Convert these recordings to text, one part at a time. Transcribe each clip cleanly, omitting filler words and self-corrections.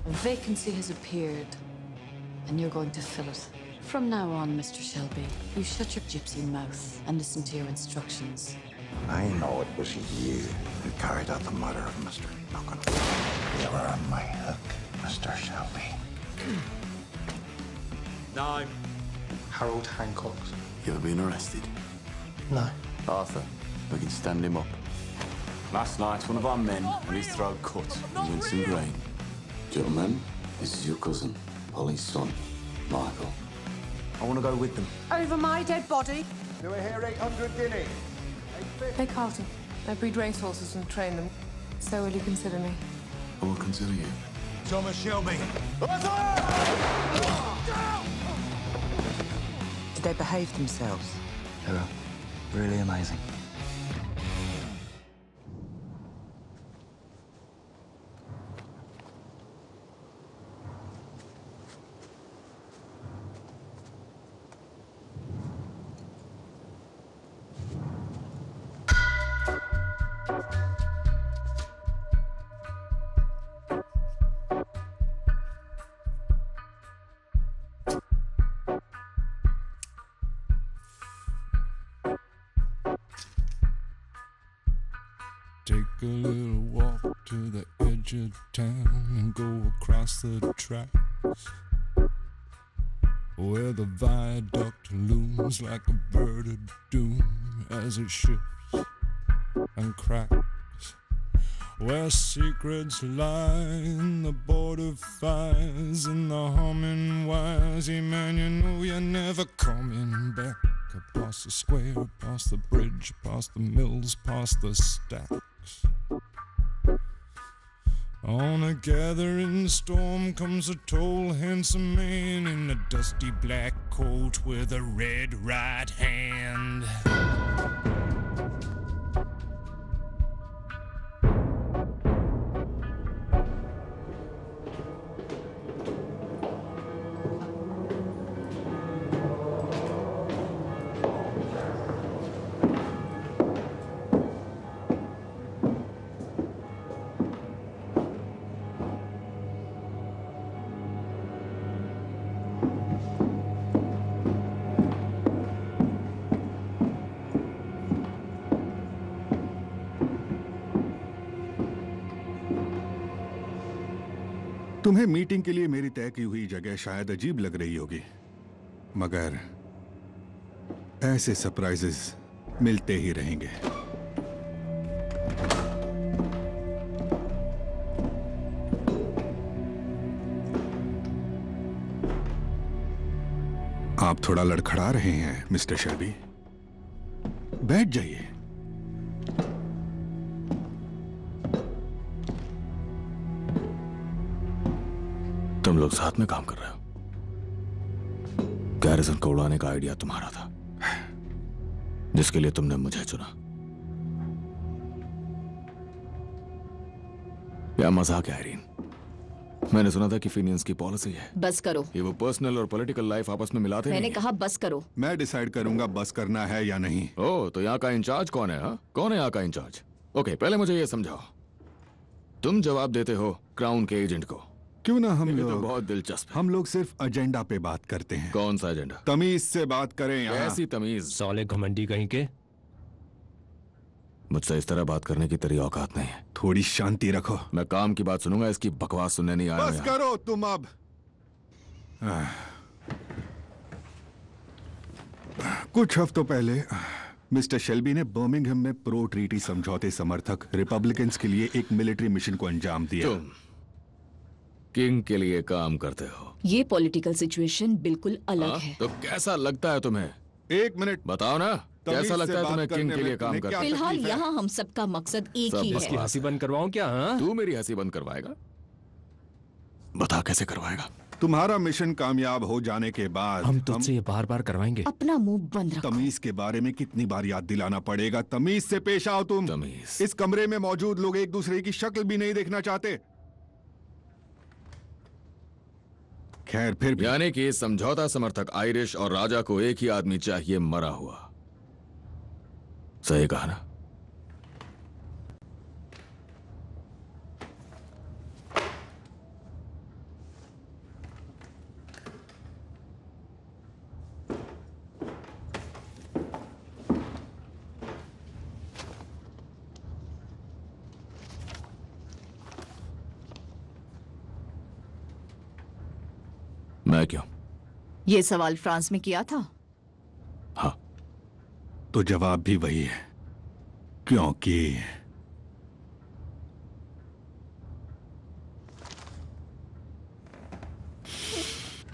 A vacancy has appeared, and you're going to fill it. From now on, Mr. Shelby, you shut your gypsy mouth and listen to your instructions. I know it was you who carried out the murder of Mr. Duncan. You were on my hook, Mr. Shelby. Name? Harold Hancock. You ever been arrested? No. Arthur, we can stand him up. Last night, one of our men had his throat cut in Winston Grange. Gentlemen, this is your cousin, Polly's son, Michael. I want to go with them. Over my dead body? Do I hear 800 guineas? They Carlton. I breed racehorses and train them. So will you consider me? I will consider you. Thomas Shelby. Did they behave themselves? They were really amazing. Take a little walk to the edge of town and go across the tracks where the viaduct looms like a bird of doom as it shifts and cracks, where secrets lie in the border fires and the humming wires. Yeah, man, you know you're never coming back. Past the square, past the bridge, past the mills, past the stacks. On a gathering storm comes a tall, handsome man in a dusty black coat with a red right hand. तुम्हें meeting के लिए मेरी तय की हुई जगह शायद अजीब लग रही होगी, मगर ऐसे सरप्राइजेस मिलते ही रहेंगे। आप थोड़ा लड़खड़ा रहे हैं मिस्टर शेल्बी, बैठ जाइए। तुम लोग साथ में काम कर रहे हो। गैरिसन को उड़ाने का आइडिया तुम्हारा था, जिसके लिए तुमने मुझे चुना। क्या मजाक है आयरीन? मैंने सुना था कि फिनियंस की पॉलिसी है। बस करो। ये वो पर्सनल और पॉलिटिकल लाइफ आपस में मिलाते मैंने नहीं कहा बस करो। मैं डिसाइड करूंगा बस करना है या नहीं। ओह, तो यहाँ का इंचार्ज कौन है? हा? कौन है यहाँ का इंचार्ज? ओके, पहले मुझे ये समझाओ, तुम जवाब देते हो क्राउन के एजेंट को। क्यों ना हम लोग, तो बहुत दिलचस्प है। हम लोग सिर्फ एजेंडा पे बात करते हैं। कौन सा एजेंडा? तमीज से बात करें यहाँ। ऐसी तमीज? साले घमंडी कहीं के। मुझसे इस तरह बात करने की तेरी औकात नहीं है। थोड़ी शांति रखो। मैं काम की बात सुनूंगा, इसकी बकवास सुनने नहीं आया। बस करो तुम अब। कुछ हफ्तों पहले मिस्टर शेल्बी ने बर्मिंघम में प्रो ट्रीटी समझौते समर्थक रिपब्लिकन्स के लिए एक मिलिट्री मिशन को अंजाम दिया। तुम किंग के लिए काम करते हो। ये पॉलिटिकल सिचुएशन बिल्कुल अलग है। तो कैसा लगता है तुम्हें? एक मिनट बताओ ना, कैसा लगता है तुम्हें किंग के लिए काम करते? फिलहाल यहाँ हम सबका मकसद एक ही है। इसकी हंसी बंद करवाऊं क्या? हाँ? तू मेरी हंसी बंद करवाएगा? बता कैसे करवाएगा? तुम्हारा मिशन कामयाब हो जाने के बाद हम तुझसे ये बार-बार करवाएंगे। अपना मुंह बंद रखो। तमीज के बारे में कितनी बार याद दिलाना पड़ेगा? तमीज से पेश आओ तुम। तमीज। इस कमरे में मौजूद लोग एक दूसरे की शक्ल भी नहीं देखना चाहते। खैर फिर भी। यानी कि समझौता समर्थक आयरिश और राजा को एक ही आदमी चाहिए, मरा हुआ। सही कहा ना? मैं क्यों? ये सवाल फ्रांस में किया था? हाँ। तो जवाब भी वही है, क्योंकि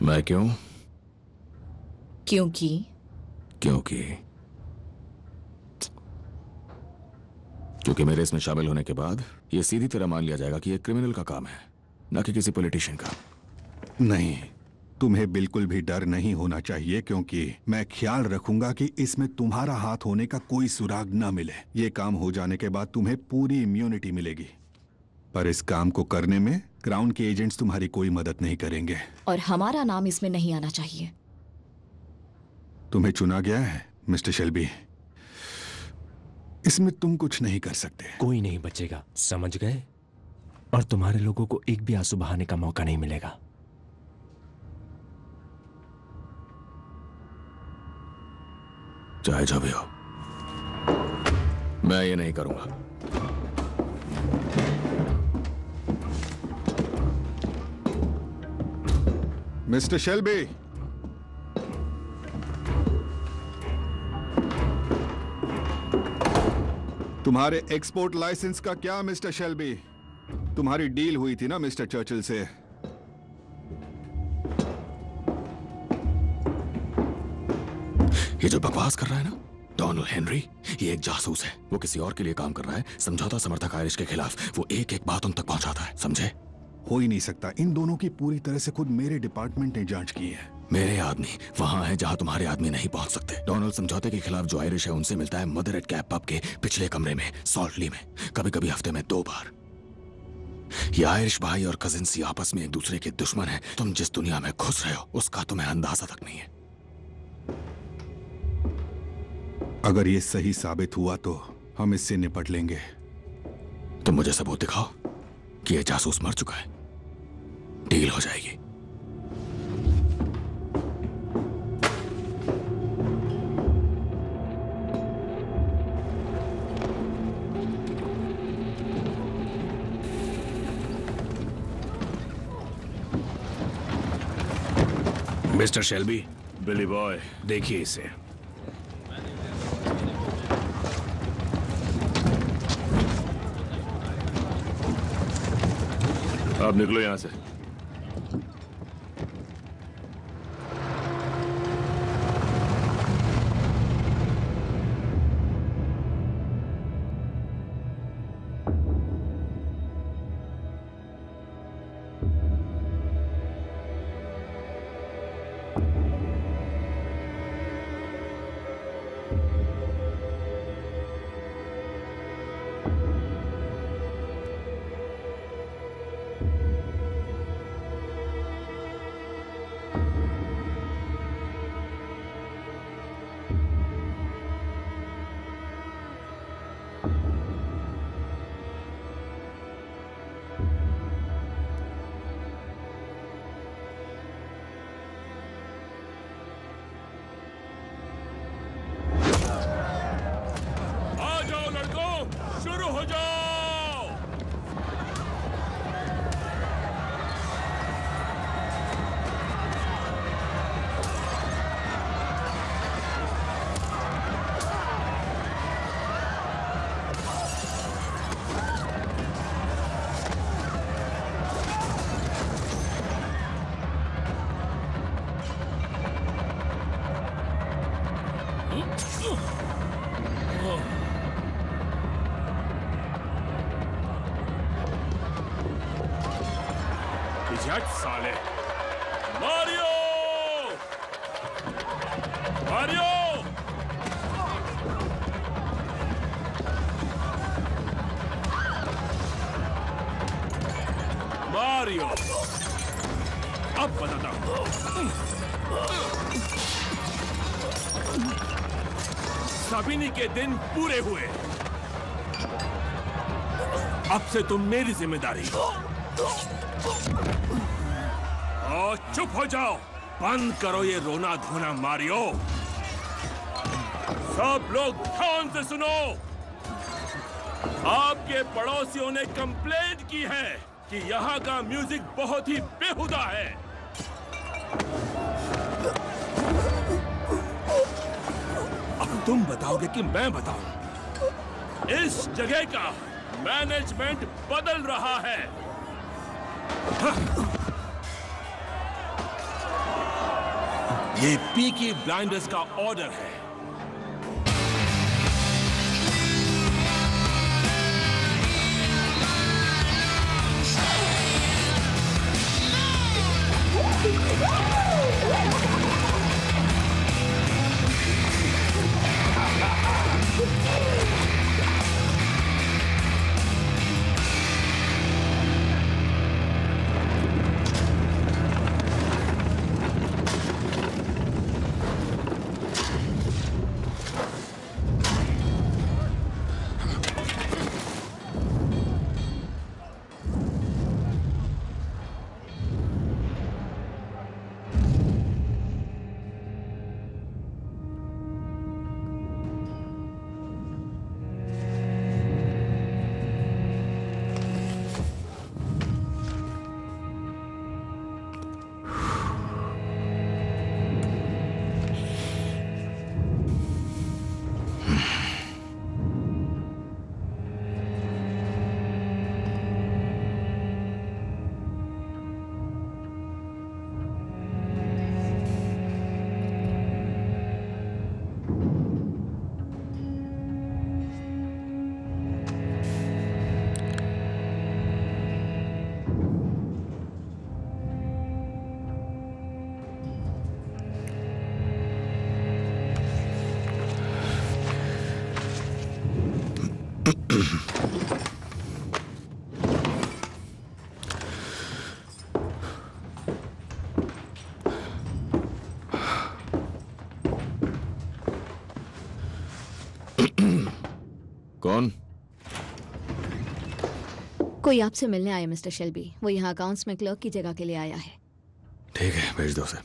मैं क्यों? क्योंकि मेरे इसमें शामिल होने के बाद ये सीधी तरह मान लिया जाएगा कि ये क्रिमिनल का काम है, ना कि किसी पॉलिटिशियन का। नहीं, तुम्हें बिल्कुल भी डर नहीं होना चाहिए, क्योंकि मैं ख्याल रखूंगा कि इसमें तुम्हारा हाथ होने का कोई सुराग न मिले। ये काम हो जाने के बाद तुम्हें पूरी इम्यूनिटी मिलेगी, पर इस काम को करने में क्राउन के एजेंट्स तुम्हारी कोई मदद नहीं करेंगे। और हमारा नाम इसमें नहीं आना चाहिए। तुम्हें चुना गया है मिस्टर शेल्बी, इसमें तुम कुछ नहीं कर सकते। कोई नहीं बचेगा, समझ गए? और तुम्हारे लोगों को एक भी आंसू बहाने का मौका नहीं मिलेगा। चाहे जो भी हो, मैं ये नहीं करूंगा। मिस्टर शेल्बी, तुम्हारे एक्सपोर्ट लाइसेंस का क्या मिस्टर शेल्बी? तुम्हारी डील हुई थी ना मिस्टर चर्चिल से। ये जो बकवास कर रहा है ना डोनाल्ड हेनरी, ये एक जासूस है। वो किसी और के लिए काम कर रहा है, समझौता समर्थक आयरिश के खिलाफ। वो एक एक बात उन तक पहुंचाता है, समझे? हो ही नहीं सकता। इन दोनों की पूरी तरह से खुद मेरे डिपार्टमेंट ने जांच की है। मेरे आदमी वहां है जहां तुम्हारे आदमी नहीं पहुंच सकते। डोनाल्ड समझौते के खिलाफ जो आयरिश है उनसे मिलता है मदर एट कैप पब के पिछले कमरे में, सॉल्टली में, कभी कभी हफ्ते में 2 बार। ये आयरिश भाई और कजिन्स आपस में एक दूसरे के दुश्मन हैं। तुम जिस दुनिया में घुस रहे हो उसका तुम्हें अंदाजा तक नहीं है। अगर ये सही साबित हुआ तो हम इससे निपट लेंगे। तुम मुझे सबूत दिखाओ कि ये जासूस मर चुका है, डील हो जाएगी। मिस्टर शेल्बी, बिली बॉय, देखिए इसे। आप निकलो यहां से। साले मारियो! मारियो! मारियो! अब बताता हूं। साबिनी के दिन पूरे हुए। अब से तुम मेरी जिम्मेदारी। और चुप हो जाओ, बंद करो ये रोना धोना मारियो। सब लोग ध्यान से सुनो। आपके पड़ोसियों ने कंप्लेंट की है कि यहाँ का म्यूजिक बहुत ही बेहुदा है। अब तुम बताओगे कि मैं बताऊं? इस जगह का मैनेजमेंट बदल रहा है। ये पीकी ब्लाइंडर्स का ऑर्डर है। कौन? कोई आपसे मिलने आया मिस्टर शेल्बी। वो यहाँ अकाउंट्स में क्लर्क की जगह के लिए आया है। ठीक है, भेज दो उसे।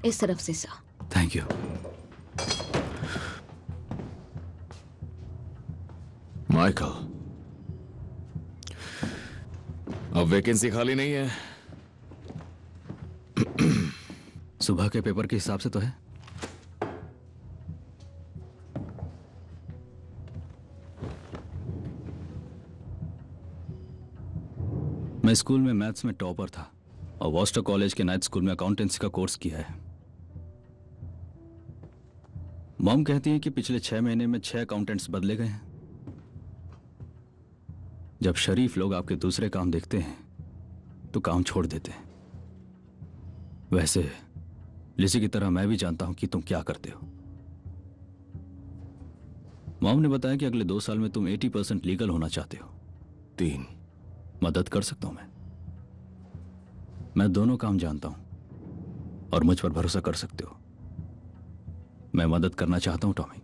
इस तरफ से सर। Thank you. माइकल, अब वैकेंसी खाली नहीं है। सुबह के पेपर के हिसाब से तो है। मैं स्कूल में मैथ्स में टॉपर था और वॉस्टर कॉलेज के नाइट स्कूल में अकाउंटेंसी का कोर्स किया है। मॉम कहती है कि पिछले 6 महीने में 6 अकाउंटेंट्स बदले गए हैं। जब शरीफ लोग आपके दूसरे काम देखते हैं तो काम छोड़ देते हैं। वैसे लिजी की तरह मैं भी जानता हूं कि तुम क्या करते हो। मॉम ने बताया कि अगले 2 साल में तुम 80% लीगल होना चाहते हो। 3 मदद कर सकता हूं मैं दोनों काम जानता हूं और मुझ पर भरोसा कर सकते हो। मैं मदद करना चाहता हूं टॉमी,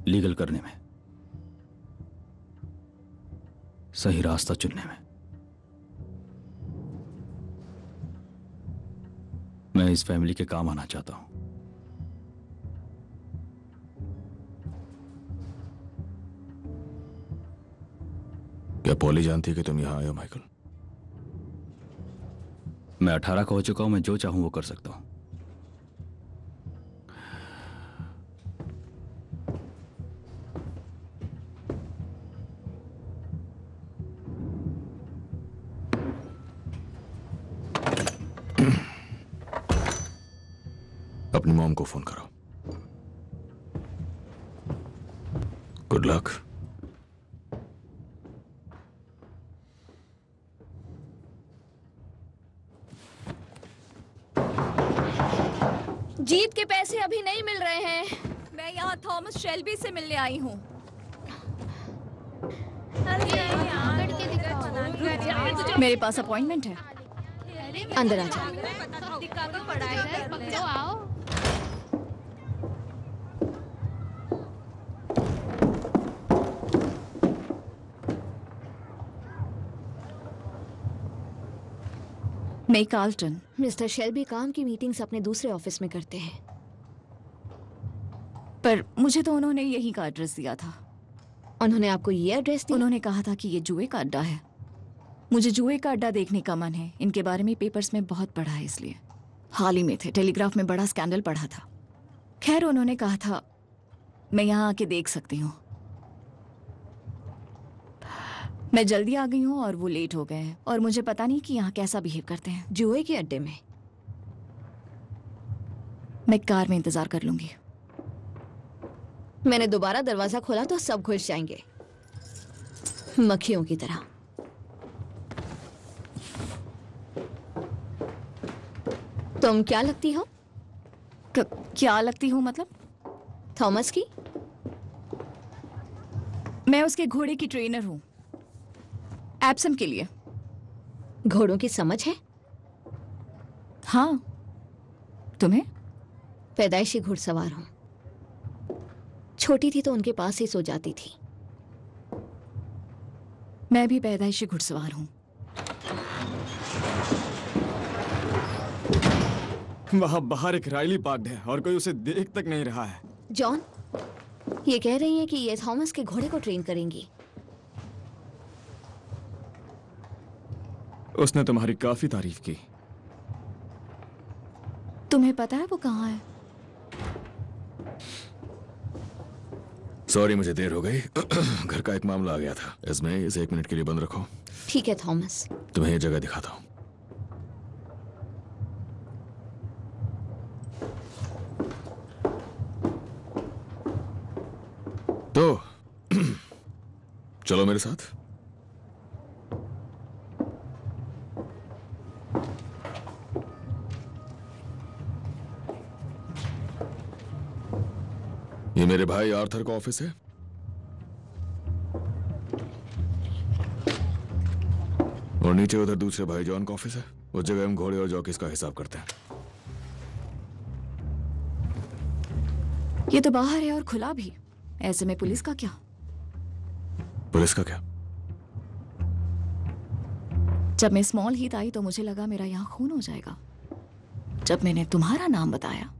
लीगल करने में, सही रास्ता चुनने में। मैं इस फैमिली के काम आना चाहता हूं। क्या पॉली जानती है कि तुम यहां आए हो माइकल? मैं 18 का हो चुका हूं। मैं जो चाहूं वो कर सकता हूं। अपनी मॉम को फोन करो। Good luck. जीत के पैसे अभी नहीं मिल रहे हैं। मैं यहाँ थॉमस शेल्बी से मिलने आई हूँ। मेरे पास अपॉइंटमेंट है। अंदर आ जाओ। मैं कार्ल्टन। मिस्टर शेल्बी काम की मीटिंग्स अपने दूसरे ऑफिस में करते हैं। पर मुझे तो उन्होंने यही का एड्रेस दिया था। उन्होंने आपको ये एड्रेस दिया? उन्होंने कहा था कि ये जुए का अड्डा है। मुझे जुए का अड्डा देखने का मन है। इनके बारे में पेपर्स में बहुत पढ़ा है, इसलिए। हाल ही में थे, टेलीग्राफ में बड़ा स्कैंडल पढ़ा था। खैर, उन्होंने कहा था मैं यहाँ आके देख सकती हूँ। मैं जल्दी आ गई हूँ और वो लेट हो गए हैं, और मुझे पता नहीं कि यहाँ कैसा बिहेव करते हैं। जुए के अड्डे में? मैं कार में इंतजार कर लूंगी। मैंने दोबारा दरवाजा खोला तो सब घुस जाएंगे, मक्खियों की तरह। तुम क्या लगती हो? क्या लगती हूँ मतलब? थॉमस की? मैं उसके घोड़े की ट्रेनर हूँ, एप्सम के लिए। घोड़ों की समझ है? हाँ। तुम्हें? पैदाइशी घुड़सवार हूं। छोटी थी तो उनके पास ही सो जाती थी। मैं भी पैदाइशी घुड़सवार हूं। वहां बाहर एक राइली पार्कड है और कोई उसे देख तक नहीं रहा है। जॉन, ये कह रही हैं कि ये थॉमस के घोड़े को ट्रेन करेंगी। उसने तुम्हारी काफी तारीफ की। तुम्हें पता है वो कहाँ है? सॉरी, मुझे देर हो गई। घर का एक मामला आ गया था। इसमें इसे 1 मिनट के लिए बंद रखो। ठीक है थॉमस। तुम्हें ये जगह दिखाता हूँ। तो चलो मेरे साथ। ये मेरे भाई आर्थर का ऑफिस है। और नीचे उधर दूसरे भाई जॉन का ऑफिस है। उस जगह हम घोड़े और जॉकीज का हिसाब करते हैं। ये तो बाहर है और खुला भी। ऐसे में पुलिस का क्या? पुलिस का क्या? जब मैं स्मॉल हीथ आई तो मुझे लगा मेरा यहाँ खून हो जाएगा। जब मैंने तुम्हारा नाम बताया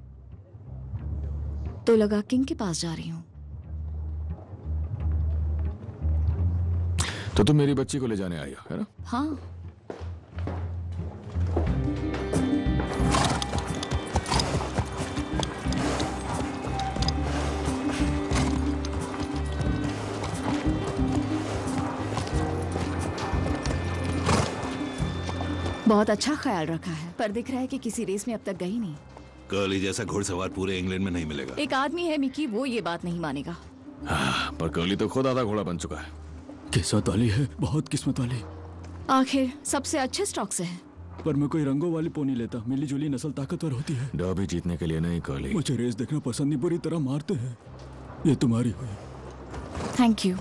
तो लगा किंग के पास जा रही हूं। तो तुम मेरी बच्ची को ले जाने आई हो, है ना? हाँ। बहुत अच्छा ख्याल रखा है, पर दिख रहा है कि किसी रेस में अब तक गई नहीं। कर्ली जैसा घुड़सवार पूरे इंग्लैंड में नहीं मिलेगा। एक आदमी है मिकी, वो ये बात नहीं मानेगा। पर कर्ली तो खुद आधा घोड़ा बन चुका है। किस्मत वाली है, बहुत किस्मत वाली। आखिर सबसे अच्छे स्टॉक से है। पर मैं कोई रंगों वाली पोनी लेता। मिली जुली नस्ल ताकतवर होती है। डर्बी जीतने के लिए नहीं कर्ली। मुझे रेस देखना पसंद नहीं, बुरी तरह मारते हैं। ये तुम्हारी हुई। Thank you.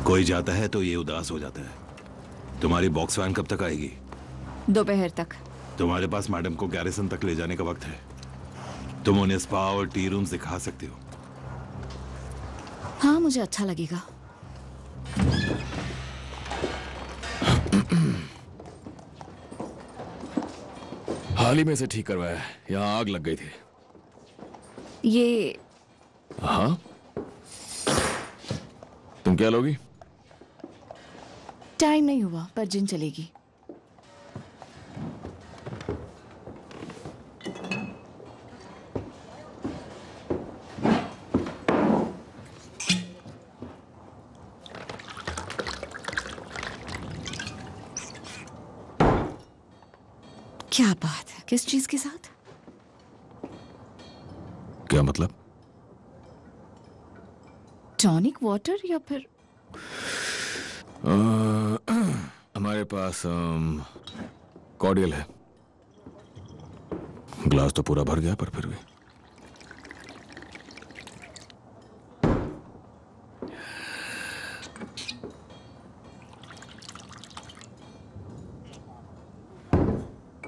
कोई जाता है तो ये उदास हो जाता है। तुम्हारी बॉक्स वैन कब तक आएगी? दोपहर तक। तुम्हारे पास मैडम को गैरिसन तक ले जाने का वक्त है। तुम उन्हें स्पा और टी रूम्स दिखा सकते हो। हाँ, मुझे अच्छा लगेगा। हाल ही में से ठीक करवाया। यहाँ आग लग गई थी। ये हाँ, तुम क्या लोगी? टाइम नहीं हुआ, पर जिन चलेगी। क्या बात है? किस चीज के साथ? क्या मतलब? टॉनिक वाटर या फिर? हमारे पास कॉर्डियल है। ग्लास तो पूरा भर गया, पर फिर भी।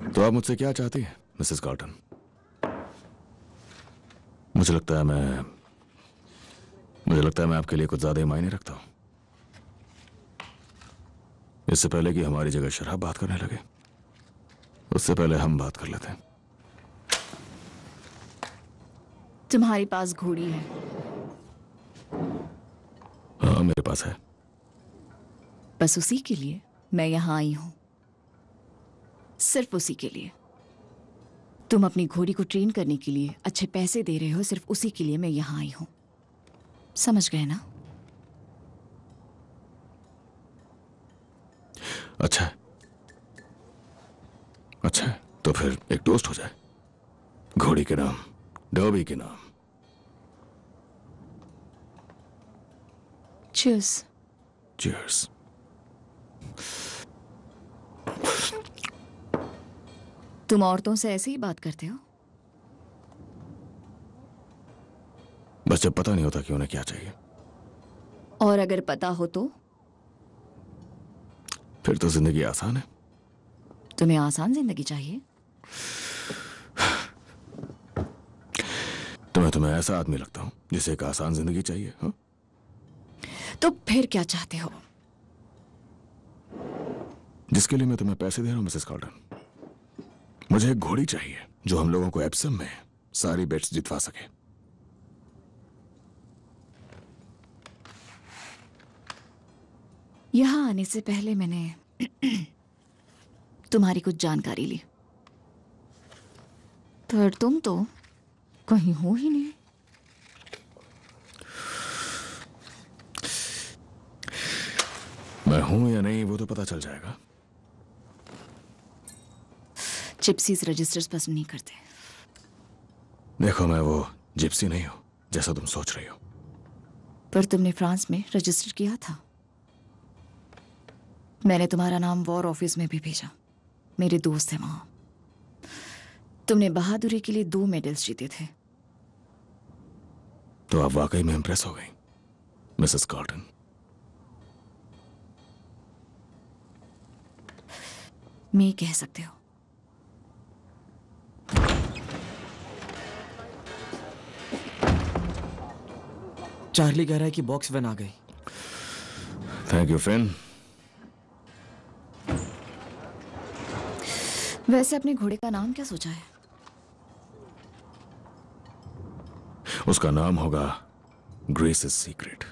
तो आप मुझसे क्या चाहती हैं, मिसेस कार्टन? मुझे लगता है मैं आपके लिए कुछ ज्यादा ही मायने रखता हूं। इससे पहले कि हमारी जगह शराब बात करने लगे, उससे पहले हम बात कर लेते हैं। तुम्हारे पास घोड़ी है? हाँ, मेरे पास है। बस उसी के लिए मैं यहां आई हूं, सिर्फ उसी के लिए। तुम अपनी घोड़ी को ट्रेन करने के लिए अच्छे पैसे दे रहे हो, सिर्फ उसी के लिए मैं यहां आई हूं। समझ गए ना? अच्छा है, अच्छा है, तो फिर एक टोस्ट हो जाए, घोड़ी के नाम, डर्बी के नाम। चीयर्स। चीयर्स। तुम औरतों से ऐसे ही बात करते हो? बस जब पता नहीं होता कि उन्हें क्या चाहिए। और अगर पता हो तो? फिर तो जिंदगी आसान है। तुम्हें आसान जिंदगी चाहिए? तुम्हें ऐसा आदमी लगता हूं जिसे एक आसान जिंदगी चाहिए, हाँ? तो फिर क्या चाहते हो? जिसके लिए मैं तुम्हें पैसे दे रहा हूं मिसेस कार्ल्टन, मुझे एक घोड़ी चाहिए जो हम लोगों को एप्सम में सारी बेट्स जितवा सके। यहां आने से पहले मैंने तुम्हारी कुछ जानकारी ली, पर तुम तो कहीं हो ही नहीं। मैं हूं या नहीं वो तो पता चल जाएगा। जिप्सीज रजिस्टर्स पसंद नहीं करते। देखो, मैं वो जिप्सी नहीं हूं जैसा तुम सोच रही हो। पर तुमने फ्रांस में रजिस्टर किया था। मैंने तुम्हारा नाम वॉर ऑफिस में भी भेजा, मेरे दोस्त हैं वहां। तुमने बहादुरी के लिए 2 मेडल्स जीते थे। तो आप वाकई में इंप्रेस हो गई मिसेस कार्ल्टन। मैं कह सकते हो। चार्ली कह रहा है कि बॉक्स वैन आ गई। Thank you Fin. वैसे अपने घोड़े का नाम क्या सोचा है? उसका नाम होगा ग्रेसिस सीक्रेट।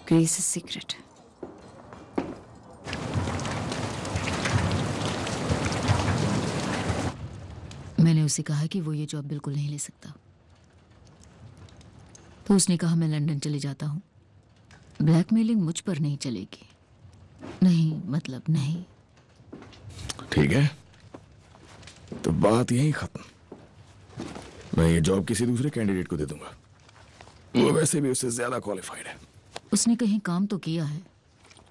ग्रेसिस सीक्रेट। मैंने उसे कहा कि वो ये जॉब बिल्कुल नहीं ले सकता, तो उसने कहा मैं लंदन चले जाता हूँ। ब्लैकमेलिंग मुझ पर नहीं चलेगी। नहीं, मतलब नहीं। ठीक है, तो बात यही खत्म। मैं ये जॉब किसी दूसरे कैंडिडेट को दे दूंगा, वो वैसे भी उससे ज्यादा क्वालिफाइड है। उसने कहीं काम तो किया है,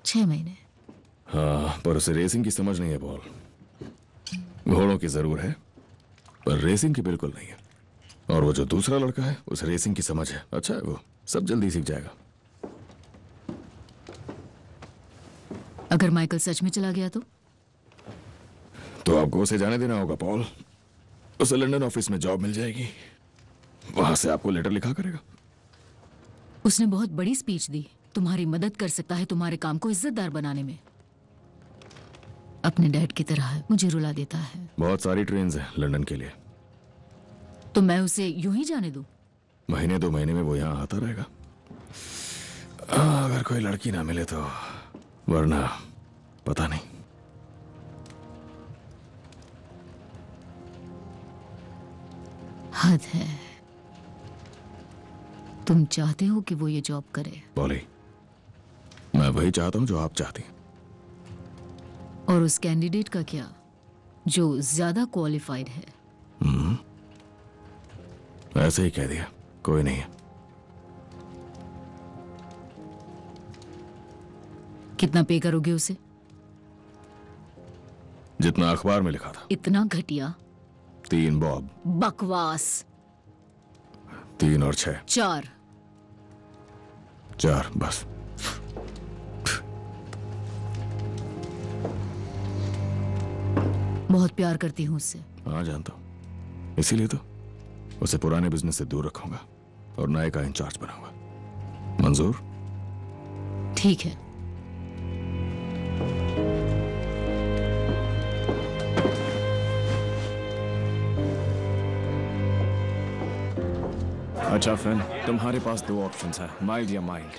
6 महीने। हाँ, पर उसे रेसिंग की समझ नहीं है पॉल। घोड़ों की जरूर है, पर रेसिंग की बिल्कुल नहीं है। और वो जो दूसरा लड़का है उसे रेसिंग की समझ है। अच्छा है, वो सब जल्दी सीख जाएगा। अगर माइकल सच में चला गया तो आपको उसे जाने देना होगा पॉल। उसे लंदन ऑफिस में जॉब मिल जाएगी, वहां से आपको लेटर लिखा करेगा। उसने बहुत बड़ी स्पीच दी, तुम्हारी मदद कर सकता है तुम्हारे काम को इज्जतदार बनाने में। अपने डैड की तरह है, मुझे रुला देता है। बहुत सारी ट्रेन्स हैं लंदन के लिए। तो मैं उसे यूं ही जाने दूं? महीने 2 महीने में वो यहाँ आता रहेगा। अगर कोई लड़की ना मिले तो, वरना पता नहीं। हद है। तुम चाहते हो कि वो ये जॉब करे? बोली, मैं वही चाहता हूं जो आप चाहती हैं। और उस कैंडिडेट का क्या जो ज्यादा क्वालिफाइड है? ऐसे ही कह दिया, कोई नहीं है। कितना पे करोगे उसे? जितना अखबार में लिखा था। इतना घटिया? 3 बॉब। बकवास। 3 और 6। 4। 4 बस। बहुत प्यार करती हूँ उससे। हाँ, जानता हूँ। इसीलिए तो उसे पुराने बिजनेस से दूर रखूंगा और नए का इंचार्ज बनाऊंगा। मंजूर? ठीक है। अच्छा फिन, तुम्हारे पास 2 ऑप्शंस है, माइल्ड या माइल्ड।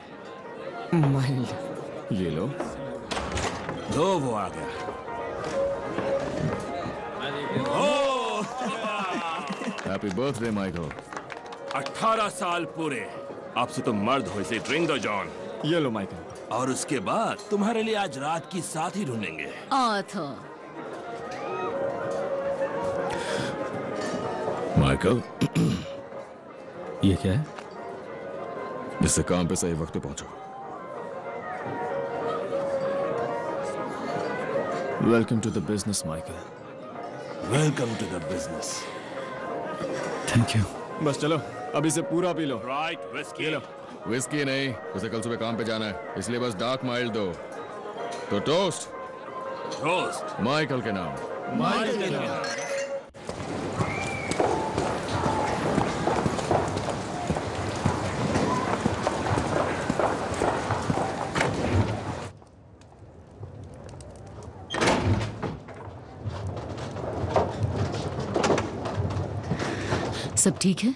माइल्ड। ये लो। लो वो आ गया। Happy birthday Michael. 18 साल पूरे। अब से तुम मर्द हो, इसे ड्रिंक दो जॉन। ये लो माइकल। और उसके बाद तुम्हारे लिए आज रात की साथी ढूंढेंगे। आर्थर। माइकल। ये क्या है? जिससे काम पे सही वक्त पे पहुंचो। Welcome to the business Michael. Welcome to the business. Thank you. बस चलो, अभी से पूरा पी लो। राइट, विस्की लो। विस्की नहीं, उसे कल सुबह काम पे जाना है, इसलिए बस डार्क माइल्ड दो। तो टोस्ट। टोस्ट माइकल के नाम। माइकल के नाम। सब ठीक है?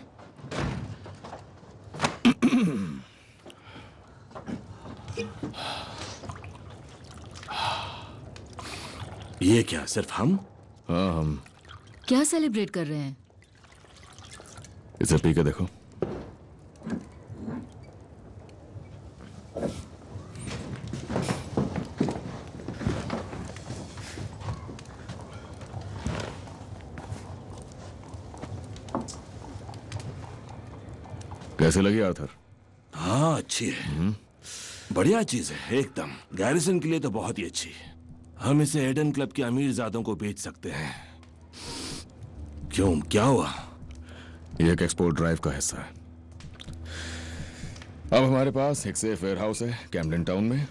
ये क्या, सिर्फ हम? हाँ, हम। क्या सेलिब्रेट कर रहे हैं? इसे पी के देखो। कैसे लगी आर्थर? हाँ, अच्छी है। बढ़िया चीज है एकदम। गैरिसन के लिए तो बहुत ही अच्छी। हम इसे एडन क्लब के अमीरजादों को बेच सकते हैं। क्यों, क्या हुआ? ये एक एक्सपोर्ट ड्राइव का हिस्सा है। अब हमारे पास एक सेफ वेयरहाउस है कैम्पडन टाउन में,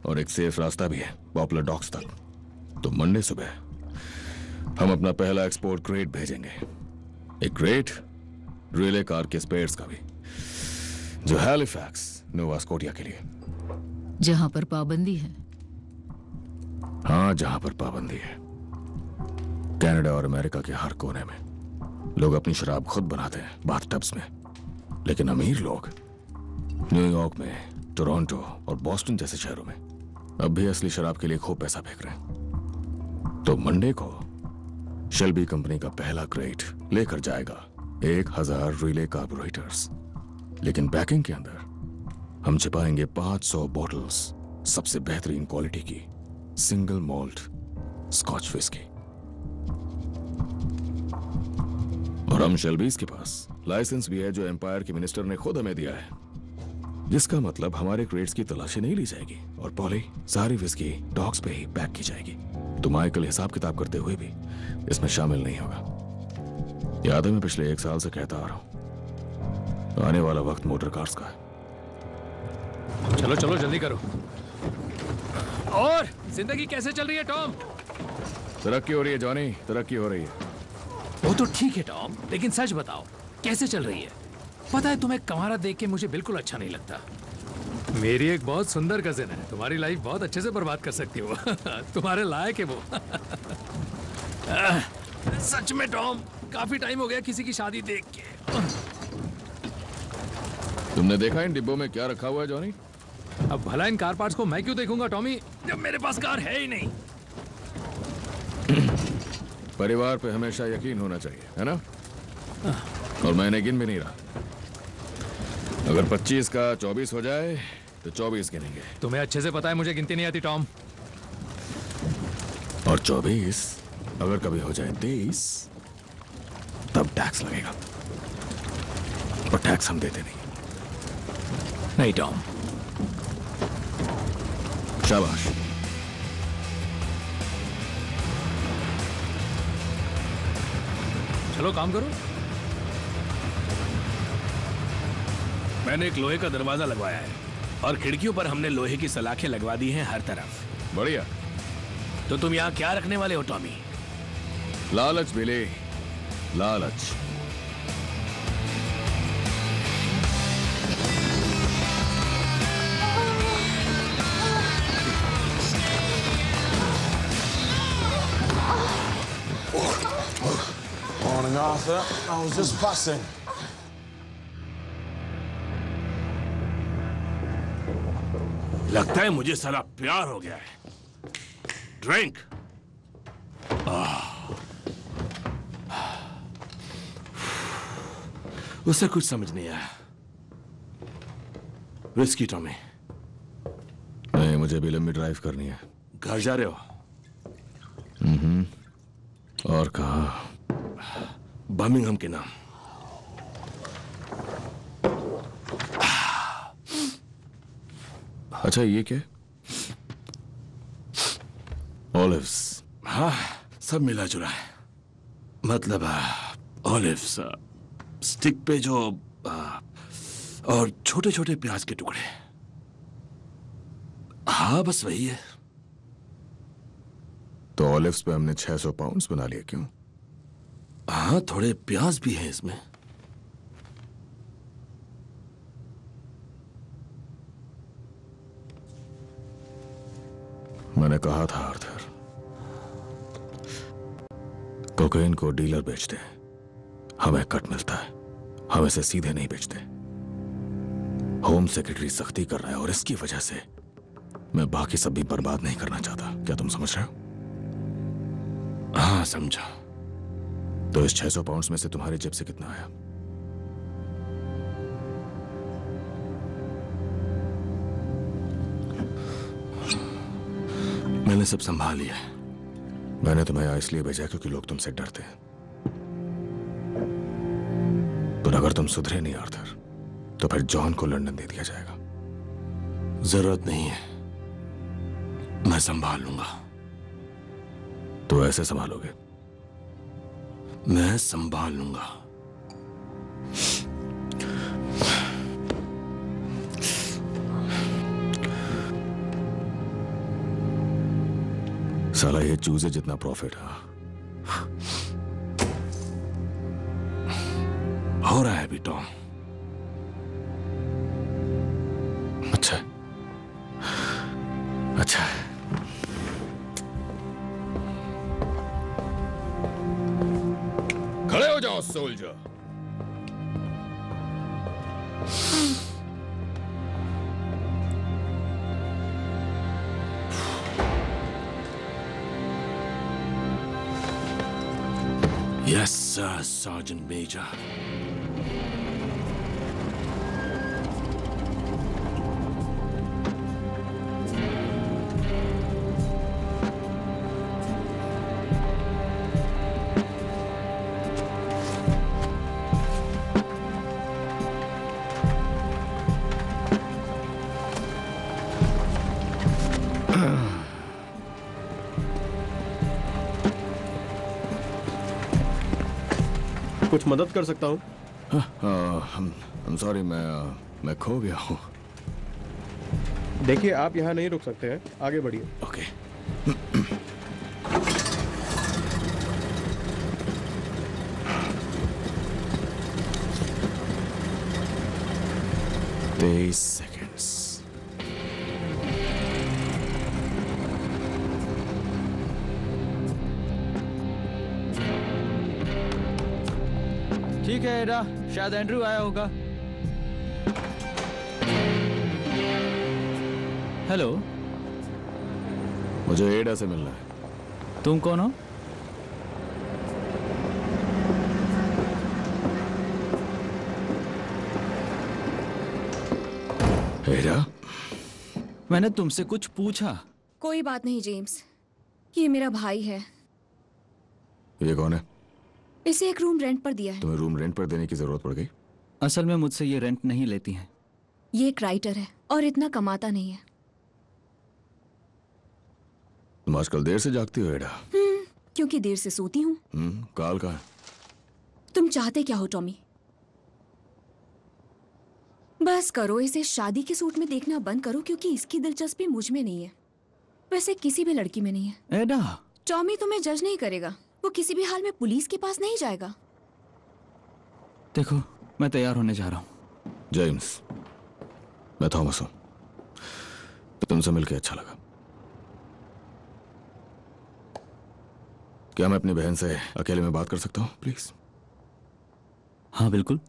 और एक सेफ रास्ता भी है पॉपुलर डॉक्स तक। तो मंडे सुबह हम अपना पहला एक्सपोर्ट क्रेट भेजेंगे। एक क्रेट रिले कार के स्पेयर्स का भी, जो हैलिफैक्स नोवा स्कोटिया के लिए। जहां पर पाबंदी है। हाँ, जहां पर पाबंदी है। कनाडा और अमेरिका के हर कोने में लोग अपनी शराब खुद बनाते हैं बाथटब्स में, लेकिन अमीर लोग न्यूयॉर्क में, टोरंटो और बॉस्टन जैसे शहरों में अब भी असली शराब के लिए खूब पैसा फेंक रहे हैं। तो मंडे को शेल्बी कंपनी का पहला क्रेट लेकर जाएगा 1000 रिले कार्बोरेटर्स, लेकिन पैकिंग के अंदर हम छिपाएंगे 500 बॉटल्स सबसे बेहतरीन क्वालिटी की सिंगल मॉल्ट स्कॉच विस्की। और हम शेल्बीज के पास लाइसेंस भी है जो एम्पायर के मिनिस्टर ने खुद हमें दिया है, जिसका मतलब हमारे क्रेट्स की तलाशी नहीं ली जाएगी और पॉली सारी विस्की डॉक्स पे ही पैक की जाएगी। तो माइकल हिसाब किताब करते हुए भी इसमें शामिल नहीं होगा। याद है, मैं पिछले 1 साल से कहता आ रहा हूं, आने वाला वक्त मोटर कार्स का है। चलो चलो जल्दी करो। और जिंदगी कैसे चल रही है टॉम? तरक्की हो रही है जॉनी, तरक्की हो रही है। वो तो ठीक है टॉम, लेकिन सच बताओ कैसे चल रही है? पता है तुम्हें कमारा देख के मुझे बिल्कुल अच्छा नहीं लगता। मेरी एक बहुत सुंदर कजिन है, तुम्हारी लाइफ बहुत अच्छे से बर्बाद कर सकती हो। तुम्हारे लायक है वो। सच में टॉम, काफी टाइम हो गया किसी की शादी देख के। तुमने देखा इन डिब्बों में क्या रखा हुआ है जॉनी? अब भला इन कार पार्ट्स को मैं क्यों देखूंगा टॉमी, जब मेरे पास कार है ही नहीं। परिवार पे हमेशा यकीन होना चाहिए, है ना? और मैंने गिन भी नहीं रहा। अगर 25 का 24 हो जाए तो 24 गिनेंगे। तुम्हें अच्छे से पता है मुझे गिनती नहीं आती टॉम। और 24 अगर कभी हो जाए 23 तब टैक्स लगेगा, और टैक्स हम देते नहीं टॉम। शाबाश। चलो काम करो। मैंने एक लोहे का दरवाजा लगवाया है और खिड़कियों पर हमने लोहे की सलाखें लगवा दी हैं हर तरफ। बढ़िया। तो तुम यहाँ क्या रखने वाले हो टॉमी? लालच बिले, लालच। Morning, Arthur. I was just fussing. लगता है मुझे साला प्यार हो गया है। ड्रिंक। उसे कुछ समझ नहीं आया। Whisky Tommy. नहीं, मुझे भी लंबी ड्राइव करनी है। घर जा रहे हो? और कहा? बर्मिंघम के नाम। अच्छा, ये क्या? ऑलिव्स। हाँ, सब मिला जुला है। मतलब ऑलिव्स, स्टिक पे जो और छोटे छोटे प्याज के टुकड़े। हाँ, बस वही है। तो ऑलिव्स पे हमने 600 पाउंड्स बना लिए, क्यों? हाँ, थोड़े प्याज भी हैं इसमें। मैंने कहा था आर्थर, कोकेन को डीलर बेचते हैं, हमें कट मिलता है, हम इसे सीधे नहीं बेचते। होम सेक्रेटरी सख्ती कर रहा है और इसकी वजह से मैं बाकी सब भी बर्बाद नहीं करना चाहता। क्या तुम समझ रहे हो? हाँ, समझा। तो इस 600 पाउंड्स में से तुम्हारी जेब से कितना आया? मैंने सब संभाल लिया है। मैंने तुम्हें यहाँ इसलिए भेजा क्योंकि लोग तुमसे डरते हैं। पर अगर तुम सुधरे नहीं आर्थर, तो फिर जॉन को लंदन दे दिया जाएगा। जरूरत नहीं है, मैं संभाल लूंगा। तो ऐसे संभालोगे? मैं संभाल लूंगा। साला ये चूजे जितना प्रॉफिट है हो रहा है अभी टॉम। अच्छा अच्छा, खड़े हो जाओ soldier. Yes, sir, Sergeant Major. कुछ मदद कर सकता हूँ? I'm sorry, मैं खो गया हूँ। देखिए, आप यहाँ नहीं रुक सकते हैं, आगे बढ़िए। ओके। तेईस सेकेंड्स। ठीक है एडा, शायद एंड्रू आया होगा। हेलो, मुझे एडा से मिलना है। तुम कौन हो? एडा? मैंने तुमसे कुछ पूछा। कोई बात नहीं जेम्स, ये मेरा भाई है। ये कौन है? इसे एक रूम रेंट पर दिया है। तुम्हें रूम रेंट पर देने की जरूरत पड़ गई? असल में मुझसे ये रेंट नहीं लेती हैं। ये एक राइटर है और इतना कमाता नहीं है। तुम आजकल देर से जागती हो एडा? क्योंकि देर से सोती हूँ। काल का है? तुम चाहते क्या हो टॉमी? बस करो, इसे शादी के सूट में देखना बंद करो, क्योंकि इसकी दिलचस्पी मुझ में नहीं है, वैसे किसी भी लड़की में नहीं है। एडा, टॉमी तुम्हें जज नहीं करेगा, वो किसी भी हाल में पुलिस के पास नहीं जाएगा। देखो, मैं तैयार होने जा रहा हूँ। जेम्स, मैं थॉमस हूँ। तुमसे मिलकर अच्छा लगा। क्या मैं अपनी बहन से अकेले में बात कर सकता हूँ प्लीज? हाँ बिल्कुल।